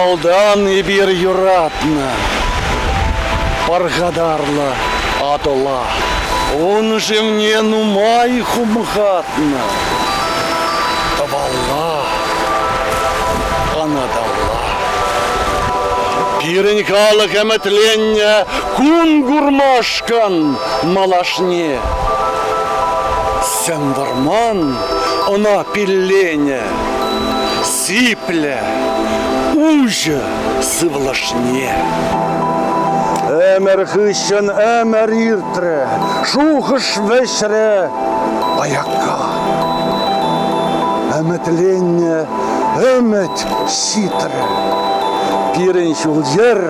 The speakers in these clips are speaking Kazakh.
Алдан и бир юратна, Паргадарлы атола, Он же мне нумай хумхатна. Тавалла, анадалла. Пиренькалық әмітленне күн гурмашкан малашне. Сен варман она пиллене, сипля, уже сывлашне. Әмір хыщын әмір иртре, шухыш вешре аякка. Әмітленне әміт ситре, пирен шулжер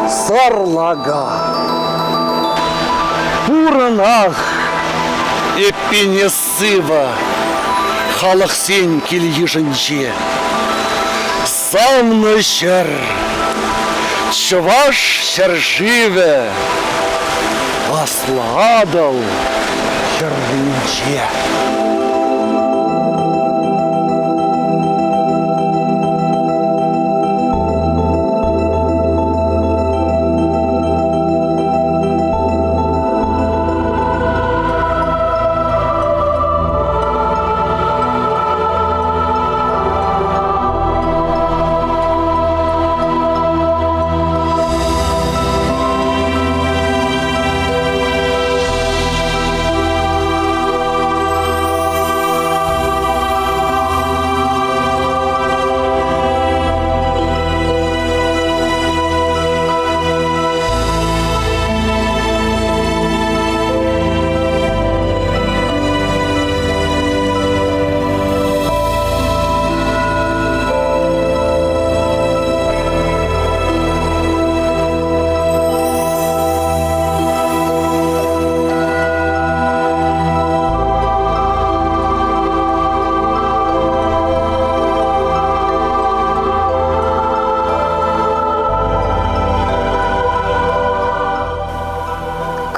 сарлага. Пуранах эппене сыва, халық сен келгежінже. Самны шер, чваш шерживе, асладал шервинче.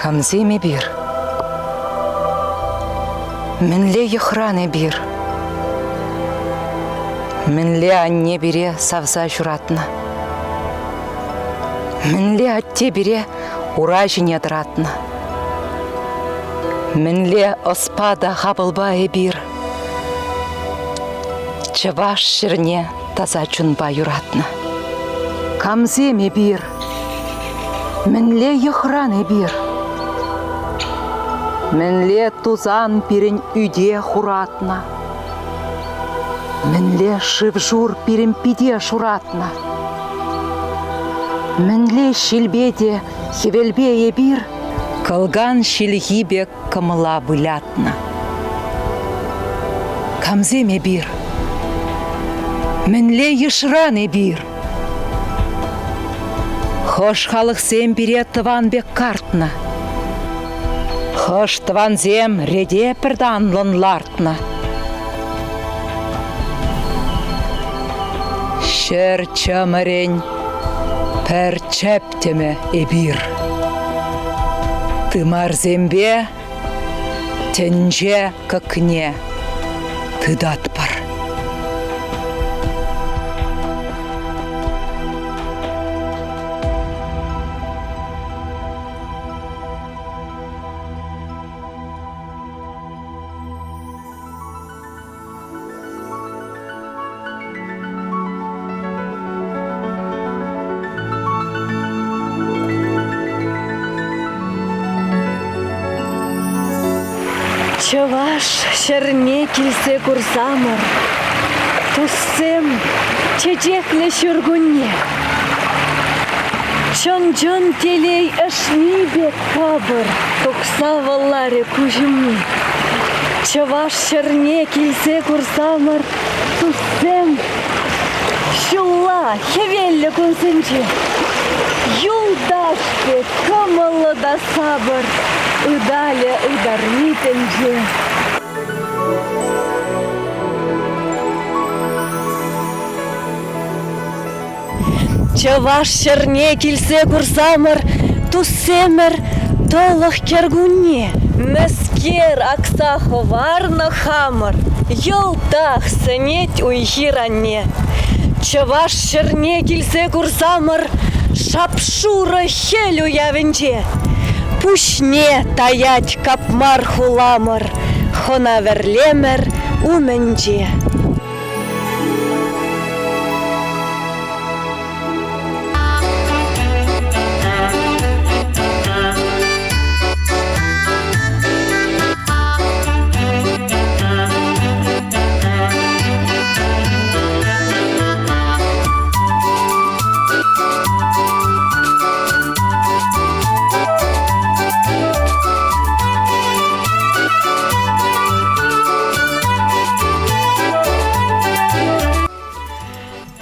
Камземе бир, мінле ехраны бир, мінле анне бире савза жүратна, мінле атте бире ура жіне дыратна, мінле оспада хабылбае бир, чываш шырне таза чунба юратна. Камземе бир, мінле ехраны бир, мінле тузан пирен үде хуратна, мінле шывжур пирен пиде шуратна, мінле шилбеде хевелбее бир, кылган шилгибе кымыла былятна. Камземе бир, мінле ешраны бир, хош халық сен бире тыван бек картна, хош тванзем реде перданлын лартна. Шер чамарень пер чептеме эбир. Ты марзембе тенже какне ты датпар. Чаваш шерне килсе курсамыр, туссем чечекле шургунне. Чон-чон телей ашнибе кабыр, токса валларе кужымне. Чаваш шерне килсе курсамыр, туссем шулла хевелле кунсенче. Юлдашке камалы да сабыр, ыдаля ыдармитенче. Чаваш шерне килсе курсамыр, туссемер толық кергунне. Мескер аксахо варна хамыр, йолтах сенет уйхиранне. Чаваш черне килсе курсамыр, шапшура хелю явенче. Пушне таять капмар хуламыр, хона верлемер уменче.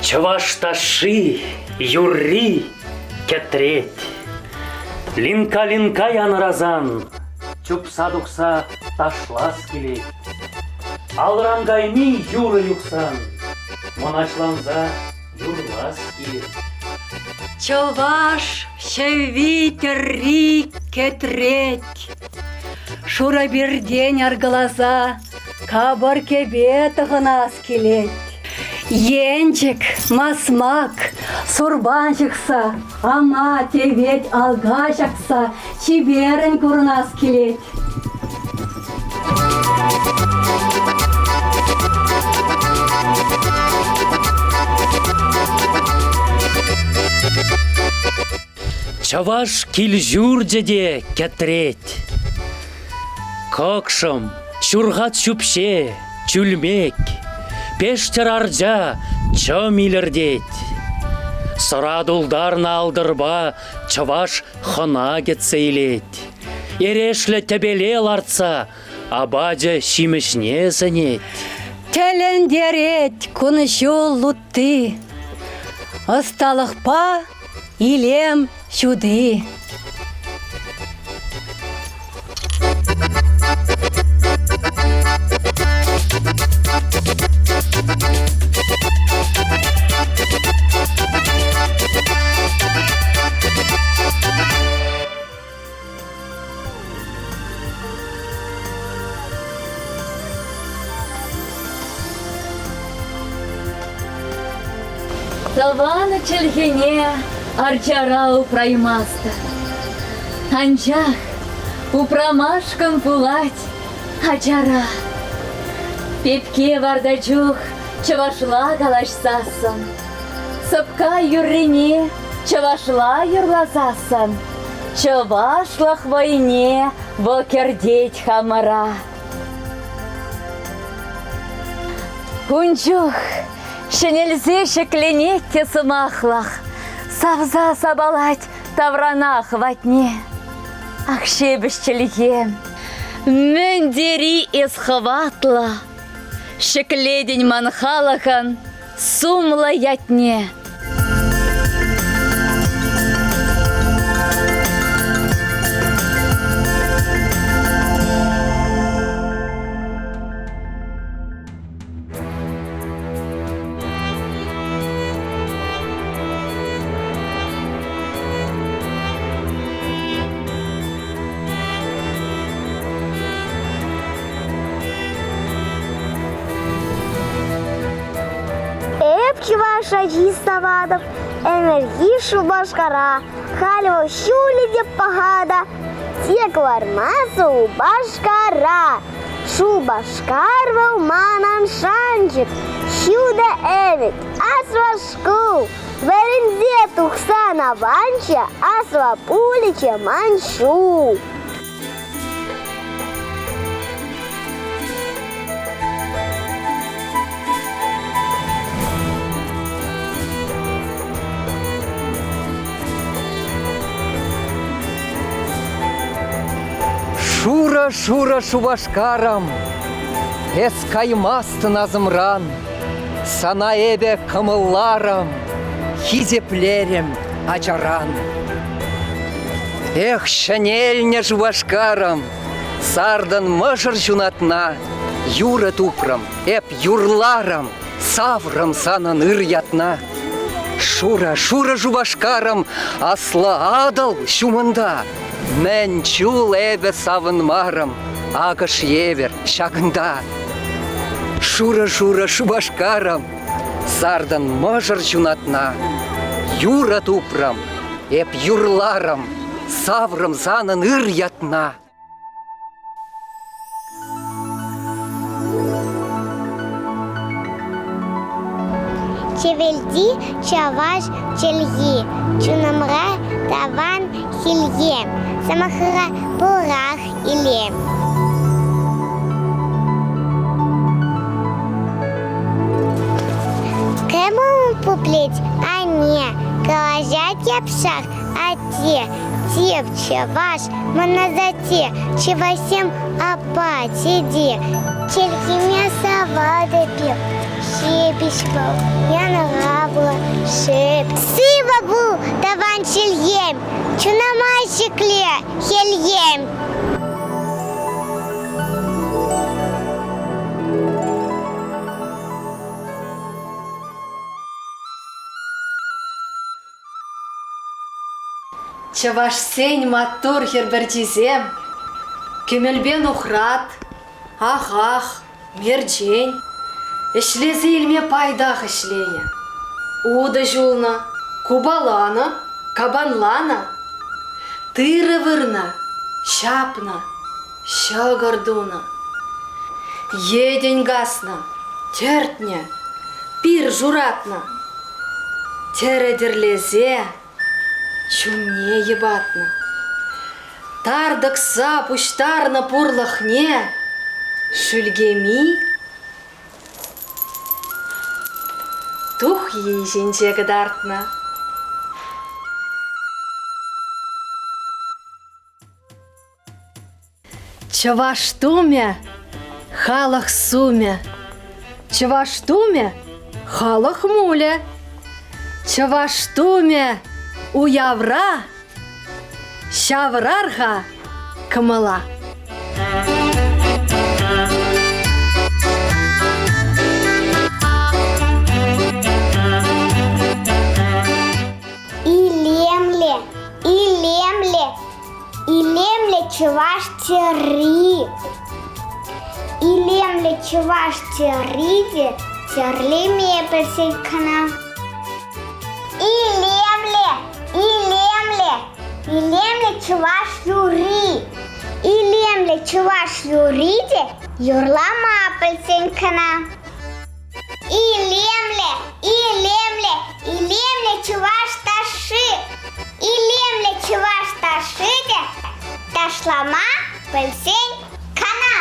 Чавашташи, юрри, кетреть. Линка яныразан, чупса-дукса ташлас келет. Алрангайми юры юксан, моначланза юрлас келет. Чаваш шеви терри кетреть. Шура бирден аргалаза, кабар кебе тығынас келет. Енчик, масмак, сурбан шықса, ама тевет алға шақса, чиберін көрінас келет. Чаваш килжурджеде кетреть. Кокшым, шургат шупше, чүлмек. Пештер аржа чым илердет. Сұрадулдарна алдырба чаваш хына кетсейлет. Ерешлі тебелел артса, абаджа шимішне зінет. Телендерет күнішу лутты, ысталықпа илем шуды. Савана челгене арчара упраймаста. Анчах упрамашкам пулать ачара. Пепке вардачух чавашла галашсасан. Сапка юррине чавашла юрлазасан. Чавашлах войне вокердеть хамара. Кунчух шенельзе шекленетте сымахлах, савза сабалать тавранах ватне. Ах, шебещелием, мендери из хватла, шекледень манхалахан, сумла ятне. Чуваша жиставадов, энергии шубашкара, хальва щулиде пагада, тек вармазу башкара, шубашкарвал манан шанчик, щуда эвит, асвашку, верензе тухсана ванча, асва пулича маншу. Шура шубашкарам, эскаймасты назымран, сана эбе кымылларам, хизеплерем ачаран. Эх, шанельне шубашкарам, сардан мышыр жунатна, юра тупрам, эп юрларам, саврам санан ыр ятна. Шура жубашкарам, асла адал шумында. Мен чул эбе савынмарам, агаш евер шагында. Шура шубашкарам, Зардан мажар жунатна, юра тупрам, эп юрларам, саврам занын ыр ятна. Чевелди чаваш чельги, чунамра таван хилье, самахра порах иле. Кому пуплеть, а не, колажать я пшах, а те в чаваш, маназате, чевасем апа, сиди, чельги мясо воды пил. Шепишкал, я нагабла шеп. Сывагу, таван шельем, чунамайшикле, хельем. Чаваш сень матур хербертизем, кемелбен ухрат, ах, мерджень. Эшлезе илме пайдах эшлене. Уда жулна, кубалана, кабанлана, тыры вырна, шапна, шагардуна. Едень гасна, тертня, пир журатна. Тередерлезе, чумне ебатна. Тардакса пуштарна пурлахне, шульгеми, тух ейженче гадартна. Чаваштуме, халах суме. Чаваштуме, халах муле. Чаваштуме, уявра, шаврарха камала. Илемле чуваш тери. Илемле чуваш териде, терли мепельсикана. Илемле чуваш юри. Илемле чуваш юриде, юрлама апельсинкана. Илемле чуваш таши. Илемле чуваш ташиде, ташлама пельсень кана.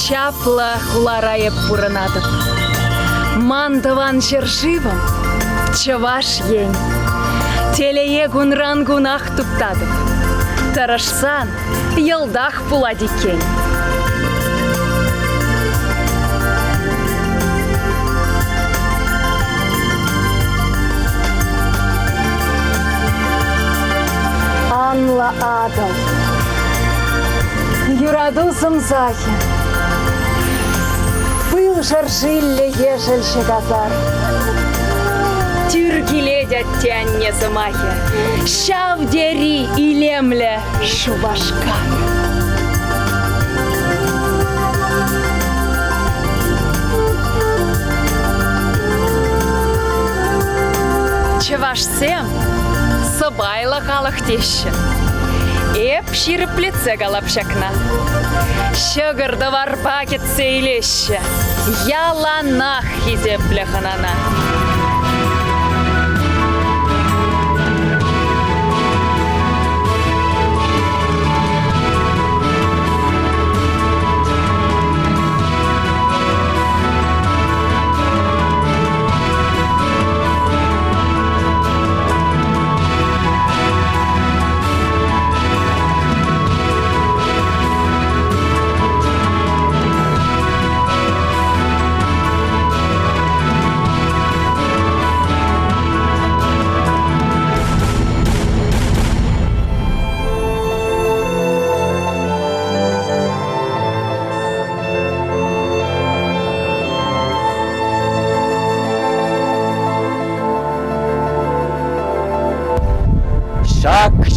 Чапла хуларая пуранатов. Мандаван чершивом, чаваш ень. Телее гунран гунах туптатов. Тарашсан, елдах пуладикень. Анла Адам. Юраду самзахи. Был жаржилле ежельше газар. Тюргиле дядянне замахи. Щавдери и лемле шубашка. Чевашсем собайла халахтеща. Эп ширплице галапшакна. Щегорда варпакет сейлеща. Яланах хизепляханана.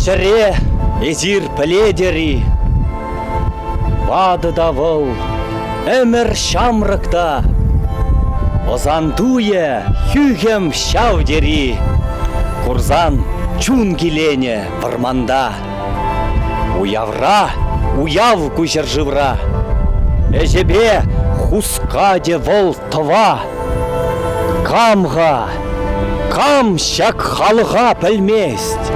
Шыре эзир пледери. Вады давыл, әмір шамрыкта. Озандуе хюгем шавдери. Курзан чун келене варманда. Уявра, уяв кучержывра. Эжебе хускаде вол тыва. Камға, кам шак халыға пілмест.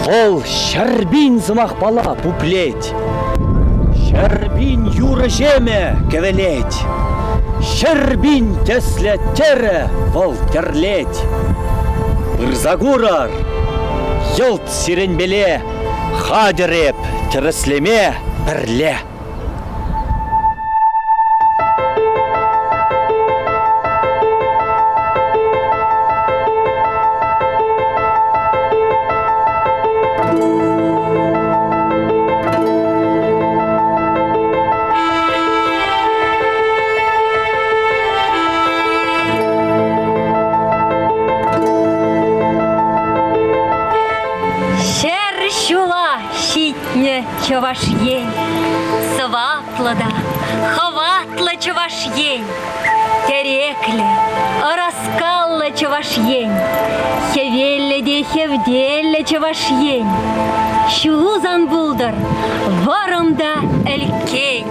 Вол шарбин зымақ бала пуплеть. Шарбин юры жеме кевелеть. Шарбин тесле тере вол терлеть. Ырзагурар, йылт сиренбеле, хадереп тіріслеме бірле. Чаваш ень, сватлада, хватла чаваш ень, терекле, раскалла чаваш ень, хевелле де хевделле чаваш ень, щузан булдар, варымда элькень.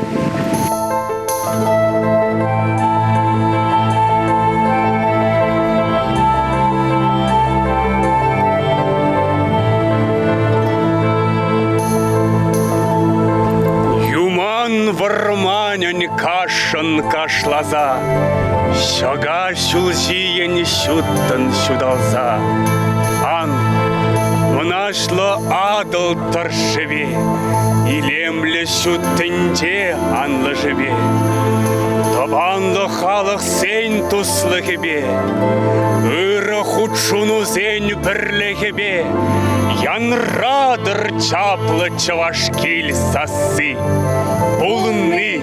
Варманянь кашан кашлаза, Шага шулзиен шуттан шудалза. Ан, унашло адыл торшеве, Илемле шуттенде анлы живе. Табанлы халық сен туслы хебе, Үрі худшуну зен бірлі хебе, Янрадыр чаплы чаваш кел сасы. Улны